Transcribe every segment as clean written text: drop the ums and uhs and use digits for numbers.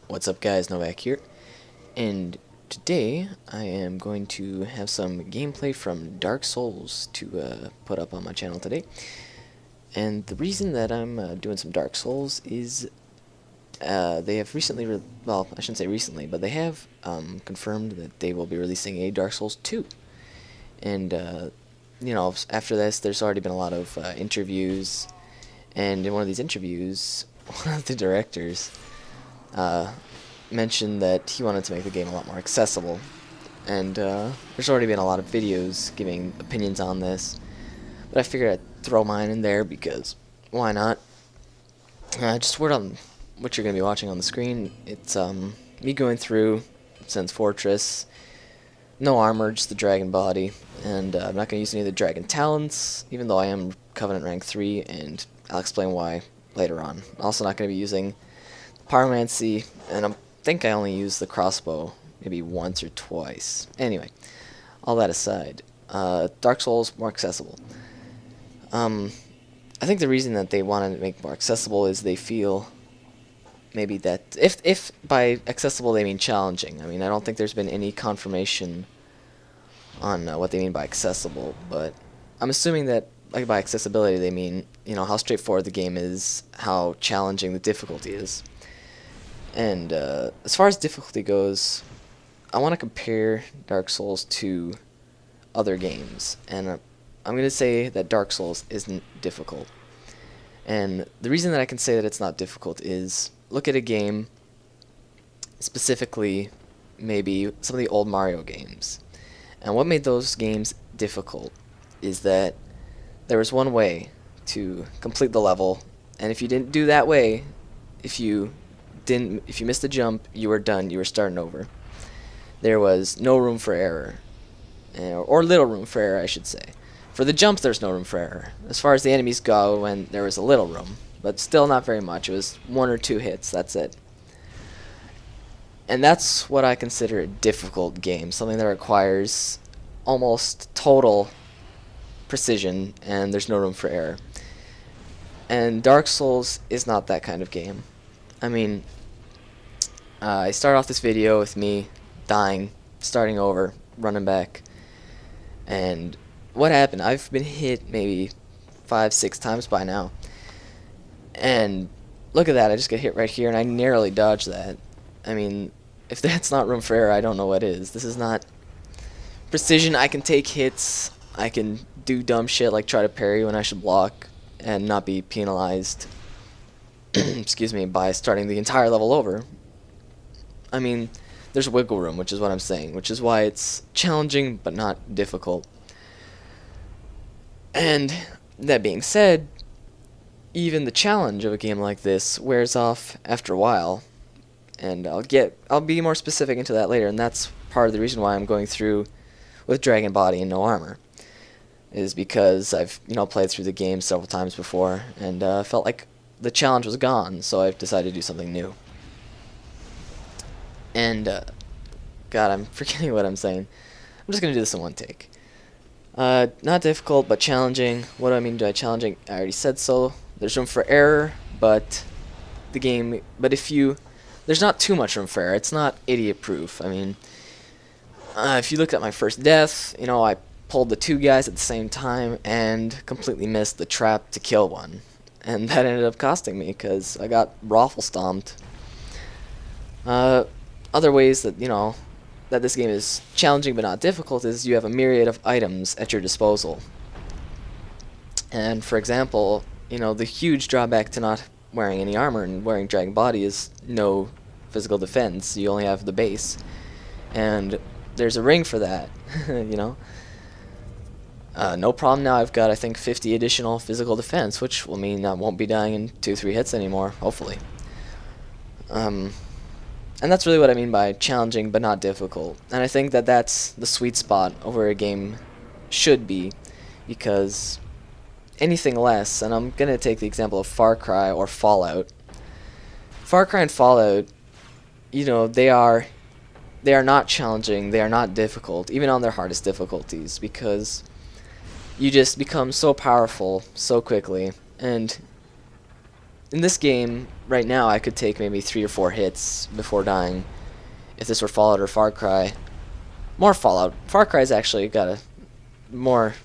What's up guys, Novak here, and today I am going to have some gameplay from Dark Souls to put up on my channel today. And the reason that I'm doing some Dark Souls is they have recently, well, I shouldn't say recently, but they have confirmed that they will be releasing a Dark Souls 2. And, after this, there's already been a lot of interviews, and in one of these interviews, one of the directors mentioned that he wanted to make the game a lot more accessible. And there's already been a lot of videos giving opinions on this, but I figured I'd throw mine in there because why not? Just word on what you're going to be watching on the screen. It's me going through Sen's Fortress, no armor, just the dragon body, and I'm not going to use any of the dragon talents, even though I am Covenant rank 3, and I'll explain why later on. Also not going to be using Pyromancy, and I think I only used the crossbow maybe once or twice. Anyway, all that aside, Dark Souls more accessible. I think the reason that they wanted to make it more accessible is they feel maybe that if by accessible they mean challenging. I mean, I don't think there's been any confirmation on what they mean by accessible, but I'm assuming that like by accessibility they mean, how straightforward the game is, how challenging the difficulty is. And as far as difficulty goes, I want to compare Dark Souls to other games, and I'm going to say that Dark Souls isn't difficult. And the reason that I can say that it's not difficult is, look at a game, specifically maybe some of the old Mario games. And what made those games difficult is that there was one way to complete the level, and if you didn't do that way, if you missed a jump, you were done, you were starting over. There was no room for error, or little room for error, I should say. For the jumps, there's no room for error. As far as the enemies go, and there was a little room, but still not very much. It was 1 or 2 hits, that's it. And that's what I consider a difficult game, something that requires almost total precision, and there's no room for error. And Dark Souls is not that kind of game. I mean, I start off this video with me dying, starting over, running back, and what happened? I've been hit maybe 5-6 times by now, and look at that, I just get hit right here, and I narrowly dodged that. I mean, if that's not room for error, I don't know what is. This is not precision. I can take hits, I can do dumb shit like try to parry when I should block, and not be penalized excuse me, by starting the entire level over. I mean, there's wiggle room, which is what I'm saying, which is why it's challenging but not difficult. And that being said, even the challenge of a game like this wears off after a while, and I'll be more specific into that later, and that's part of the reason why I'm going through with Dragon Body and no armor, is because I've played through the game several times before and felt like the challenge was gone, so I've decided to do something new. And God, I'm forgetting what I'm saying. I'm just gonna do this in one take. Not difficult, but challenging. What do I mean by challenging? I already said so. There's room for error, but there's not too much room for error. It's not idiot-proof. I mean, if you look at my first death, I pulled the 2 guys at the same time and completely missed the trap to kill one. And that ended up costing me because I got raffle stomped. Other ways that, that this game is challenging but not difficult is you have a myriad of items at your disposal. And for example, the huge drawback to not wearing any armor and wearing Dragon Body is no physical defense. You only have the base. And there's a ring for that, no problem now. I've got, I think, 50 additional physical defense, which will mean I won't be dying in 2-3 hits anymore, hopefully. And that's really what I mean by challenging but not difficult. And I think that that's the sweet spot of where a game should be, because anything less, and I'm going to take the example of Far Cry or Fallout. Far Cry and Fallout, they are not challenging, they are not difficult, even on their hardest difficulties, because you just become so powerful so quickly, and in this game right now, I could take maybe 3 or 4 hits before dying. If this were Fallout or Far Cry, more Fallout. Far Cry's actually got a more.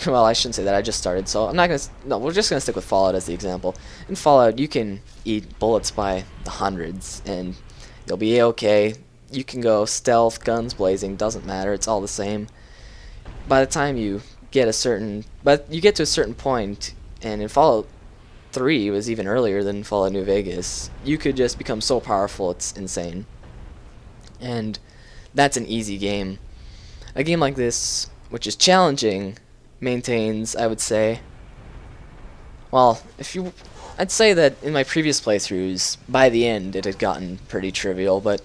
Well, I shouldn't say that. I just started, so I'm not gonna. No, we're just gonna stick with Fallout as the example. In Fallout, you can eat bullets by the hundreds, and you'll be a-okay. You can go stealth, guns blazing, doesn't matter. It's all the same. By the time you get you get to a certain point, and in Fallout 3 was even earlier than Fallout New Vegas. You could just become so powerful, it's insane. And that's an easy game. A game like this, which is challenging, maintains, I would say, well, I'd say that in my previous playthroughs, by the end it had gotten pretty trivial, but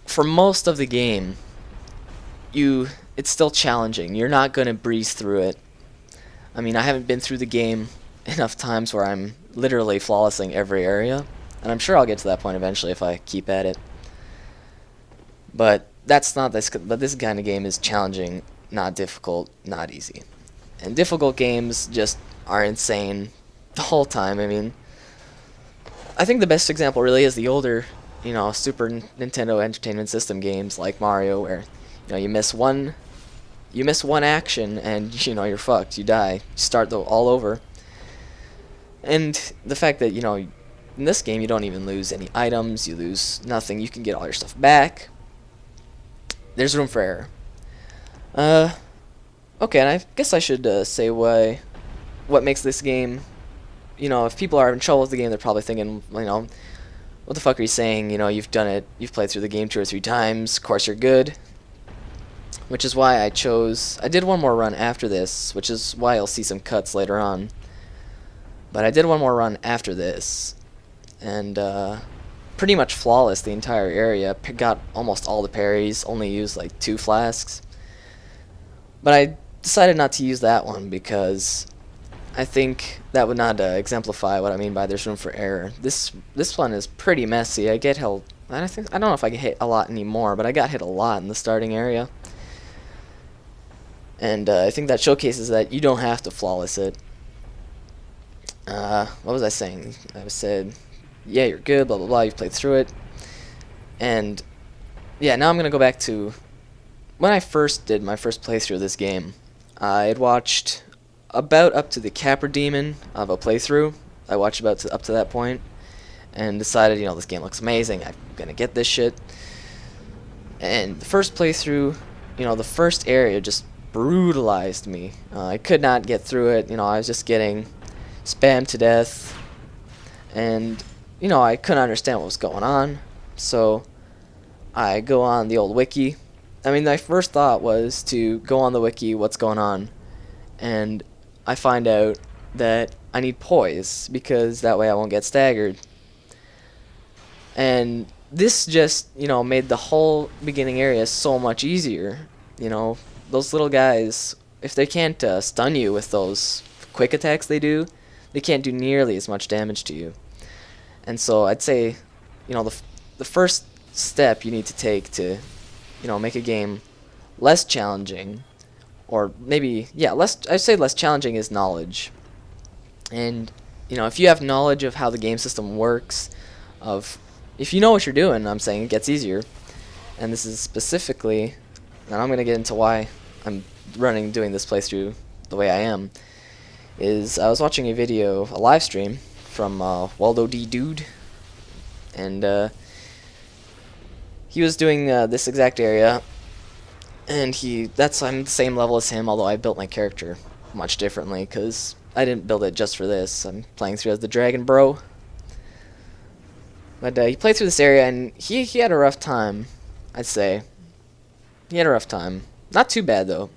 for most of the game, it's still challenging. You're not going to breeze through it. I mean, I haven't been through the game enough times where I'm literally flawlessing every area, and I'm sure I'll get to that point eventually if I keep at it. But that's not this. But this kind of game is challenging, not difficult, not easy. And difficult games just are insane the whole time. I mean, I think the best example really is the older, Super Nintendo Entertainment System games like Mario, where you miss one action and you're fucked. You die. You start all over. And the fact that in this game you don't even lose any items, you lose nothing. You can get all your stuff back. There's room for error. Okay, and I guess I should say what makes this game. If people are in trouble with the game, they're probably thinking, what the fuck are you saying? You've done it. You've played through the game 2 or 3 times. Of course, you're good. Which is why I did one more run after this, which is why you'll see some cuts later on. But I did one more run after this, and pretty much flawless the entire area. Got almost all the parries, only used like 2 flasks. But I decided not to use that one because I think that would not exemplify what I mean by there's room for error. This one is pretty messy. I get hit. I don't know if I get hit a lot anymore, but I got hit a lot in the starting area. And I think that showcases that you don't have to flawless it. What was I saying? I said, yeah, you're good, blah, blah, blah, you've played through it. And, yeah, now I'm going to go back to when I first did my first playthrough of this game. I had watched about up to the Capra Demon of a playthrough. I watched about up to that point and decided, this game looks amazing, I'm going to get this shit. And the first playthrough, the first area just brutalized me. I could not get through it. I was just getting spammed to death, and I couldn't understand what was going on, so I go on the old wiki. I mean, my first thought was to go on the wiki, what's going on, and I find out that I need poise, because that way I won't get staggered. And this just, made the whole beginning area so much easier. Those little guys, if they can't stun you with those quick attacks they do, they can't do nearly as much damage to you. And so I'd say, the first step you need to take to, make a game less challenging, or maybe, yeah, I'd say less challenging is knowledge. And, if you have knowledge of how the game system works, if you know what you're doing, I'm saying it gets easier. And this is specifically, and I'm going to get into why I'm doing this playthrough the way I am, is I was watching a live stream from Waldo D. Dude, and he was doing this exact area, and I'm the same level as him, although I built my character much differently, because I didn't build it just for this. I'm playing through as the Dragon Bro. But he played through this area, and he had a rough time, I'd say. He had a rough time. Not too bad, though.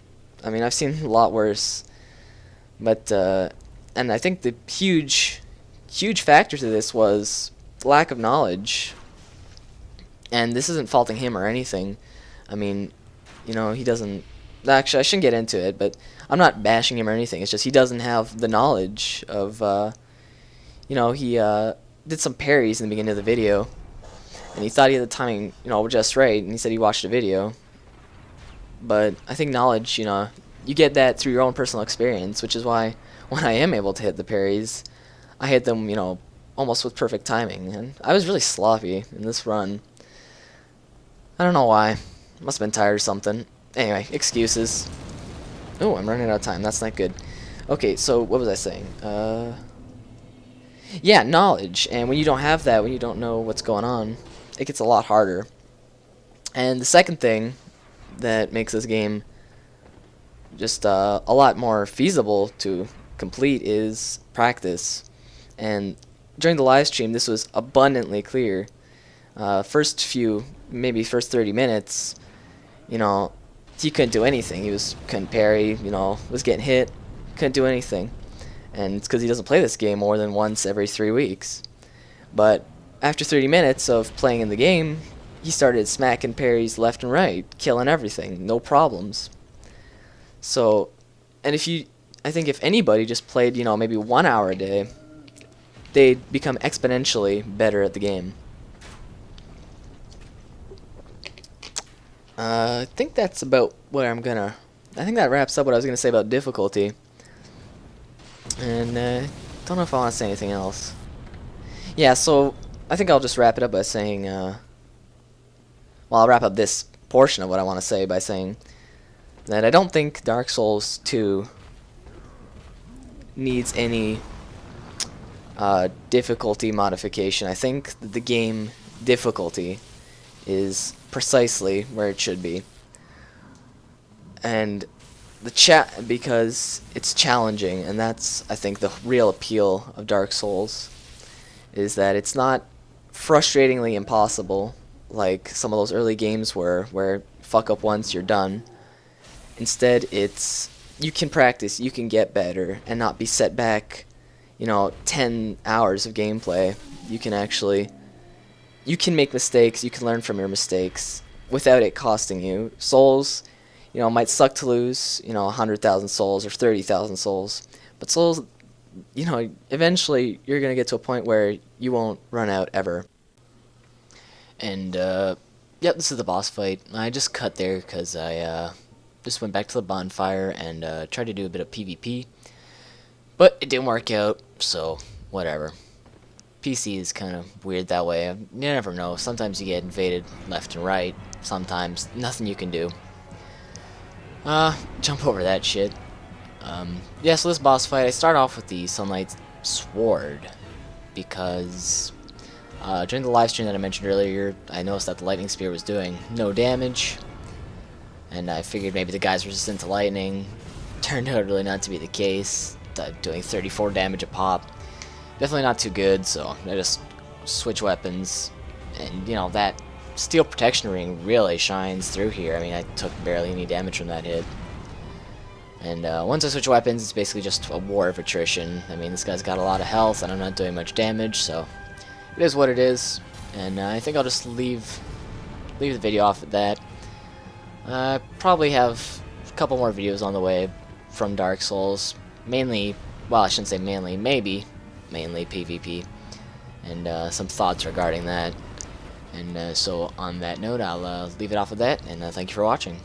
I mean, I've seen a lot worse. But, and I think the huge factor to this was lack of knowledge. And this isn't faulting him or anything. I mean, he doesn't... Actually, I shouldn't get into it, but I'm not bashing him or anything. It's just he doesn't have the knowledge of, he did some parries in the beginning of the video. And he thought he had the timing, just right, and he said he watched a video. But I think knowledge, you get that through your own personal experience, which is why when I am able to hit the parries, I hit them, you know, almost with perfect timing, and I was really sloppy in this run. I don't know why. Must have been tired or something. Anyway, excuses. Oh, I'm running out of time. That's not good. Okay, so what was I saying? Yeah, knowledge. And when you don't have that, when you don't know what's going on, it gets a lot harder. And the second thing that makes this game just a lot more feasible to complete is practice. And during the live stream, this was abundantly clear. First 30 minutes, you know, he couldn't do anything. He couldn't parry, you know, was getting hit, couldn't do anything. And it's because he doesn't play this game more than once every 3 weeks. But after 30 minutes of playing in the game, he started smacking parries left and right, killing everything, no problems. So, and I think if anybody just played, you know, maybe 1 hour a day, they'd become exponentially better at the game. I think that's about what I think that wraps up what I was gonna say about difficulty. And don't know if I want to say anything else. Yeah, so I think I'll just wrap it up by saying, well, I'll wrap up this portion of what I want to say by saying that I don't think Dark Souls 2 needs any difficulty modification. I think that the game difficulty is precisely where it should be. And because it's challenging, and that's, I think, the real appeal of Dark Souls, is that it's not frustratingly impossible like some of those early games were, where fuck up once, you're done. Instead, you can practice, you can get better, and not be set back, you know, 10 hours of gameplay. You can make mistakes, you can learn from your mistakes without it costing you. Souls, you know, might suck to lose, you know, 100,000 souls or 30,000 souls. But souls, you know, eventually you're going to get to a point where you won't run out ever. And, yep, this is the boss fight. I just cut there because I just went back to the bonfire and tried to do a bit of PvP. But it didn't work out, so whatever. PC is kind of weird that way. You never know. Sometimes you get invaded left and right. Sometimes nothing you can do. Jump over that shit. Yeah, so this boss fight, I start off with the Sunlight Sword because during the live stream that I mentioned earlier, I noticed that the Lightning Spear was doing no damage, and I figured maybe the guy's resistant to lightning. Turned out really not to be the case, doing 34 damage a pop. Definitely not too good, so I just switch weapons, and you know, that steel protection ring really shines through here. I mean, I took barely any damage from that hit. And once I switch weapons, it's basically just a war of attrition. I mean, this guy's got a lot of health, and I'm not doing much damage, so it is what it is. And I think I'll just leave the video off at that. I probably have a couple more videos on the way from Dark Souls. Mainly, well, I shouldn't say mainly, mainly PvP. And some thoughts regarding that. And so on that note, I'll leave it off with that, and thank you for watching.